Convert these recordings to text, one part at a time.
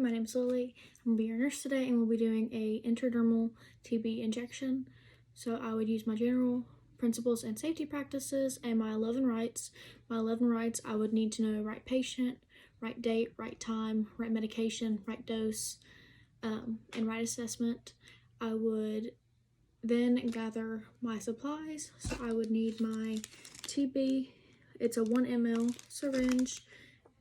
my name's Lily. I'm going to be your nurse today and we'll be doing a intradermal TB injection. So I would use my general principles and safety practices and my 11 rights. My 11 rights, I would need to know right patient, right date, right time, right medication, right dose, and right assessment. I would then gather my supplies. So I would need my TB, it's a 1 ml syringe,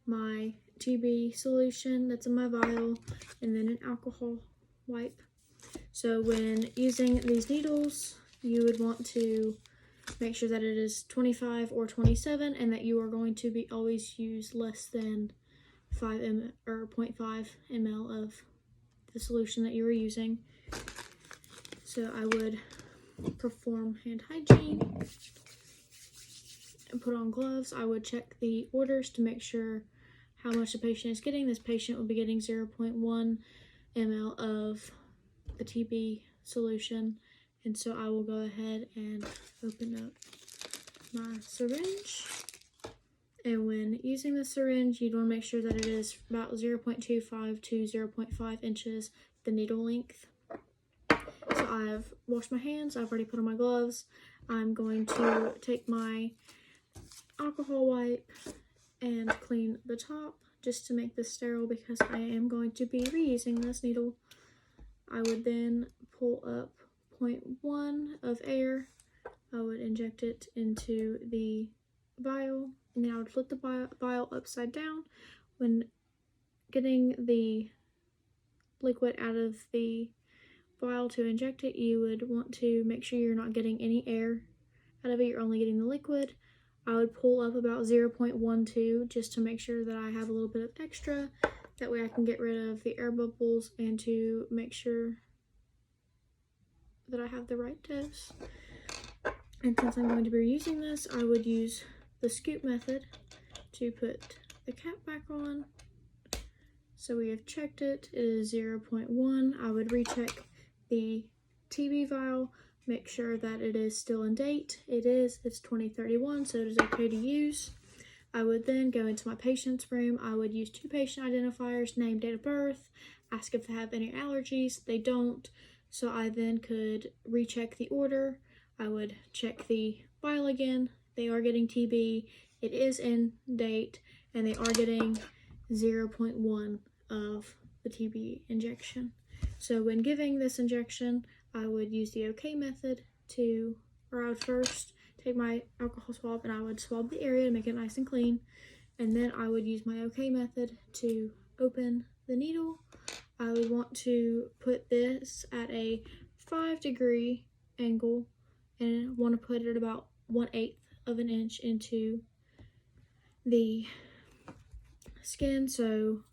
my TB solution that's in my vial, and then an alcohol wipe. So when using these needles, you would want to make sure that it is 25 or 27 and that you are going to be always use less than 0.5 ml of the solution that you are using. So I would perform hand hygiene and put on gloves. I would check the orders to make sure how much the patient is getting. This patient will be getting 0.1 ml of the TB solution, and so I will go ahead and open up my syringe. And when using the syringe, you'd want to make sure that it is about 0.25 to 0.5 inches the needle length. So I've washed my hands, I've already put on my gloves. I'm going to take my alcohol wipe and clean the top just to make this sterile because I am going to be reusing this needle. I would then pull up 0.1 of air. I would inject it into the vial, and then I would flip the vial upside down. When getting the liquid out of the vial to inject it, you would want to make sure you're not getting any air out of it, you're only getting the liquid. I would pull up about 0.12 just to make sure that I have a little bit of extra. That way I can get rid of the air bubbles and to make sure that I have the right dose. And since I'm going to be using this, I would use the scoop method to put the cap back on. So we have checked it. It is 0.1. I would recheck the TB vial, make sure that it is still in date. It is. It's 2031, so it is okay to use. I would then go into my patient's room. I would use 2 patient identifiers, name, date of birth, ask if they have any allergies. They don't, so I then could recheck the order. I would check the vial again. They are getting TB. It is in date, and they are getting 0.1 of the TB injection. So when giving this injection, I would use the OK method I would first take my alcohol swab and I would swab the area to make it nice and clean. And then I would use my OK method to open the needle. I would want to put this at a 5-degree angle and want to put it about 1/8 of an inch into the skin. So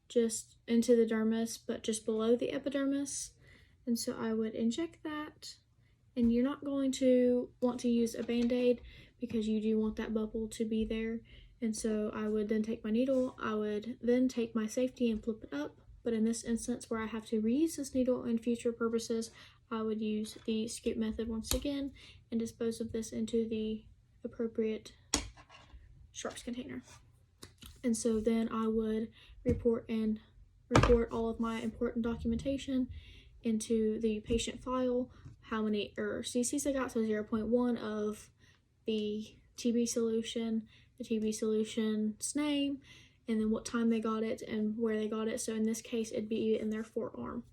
just into the dermis, but just below the epidermis. And so I would inject that, and you're not going to want to use a band-aid because you do want that bubble to be there. And so I would then take my needle, I would then take my safety and flip it up. But in this instance where I have to reuse this needle in future purposes, I would use the scoop method once again and dispose of this into the appropriate sharps container. And so then I would report all of my important documentation into the patient file, how many cc's I got, so 0.1 of the TB solution, the TB solution's name, and then what time they got it and where they got it. So in this case, it'd be in their forearm.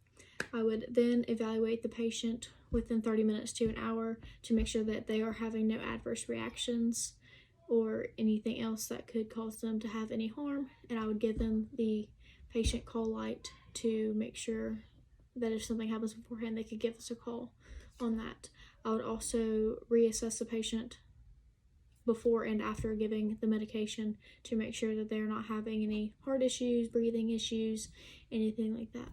I would then evaluate the patient within 30 minutes to an hour to make sure that they are having no adverse reactions or anything else that could cause them to have any harm. And I would give them the patient call light to make sure that if something happens beforehand, they could give us a call on that. I would also reassess the patient before and after giving the medication to make sure that they're not having any heart issues, breathing issues, anything like that.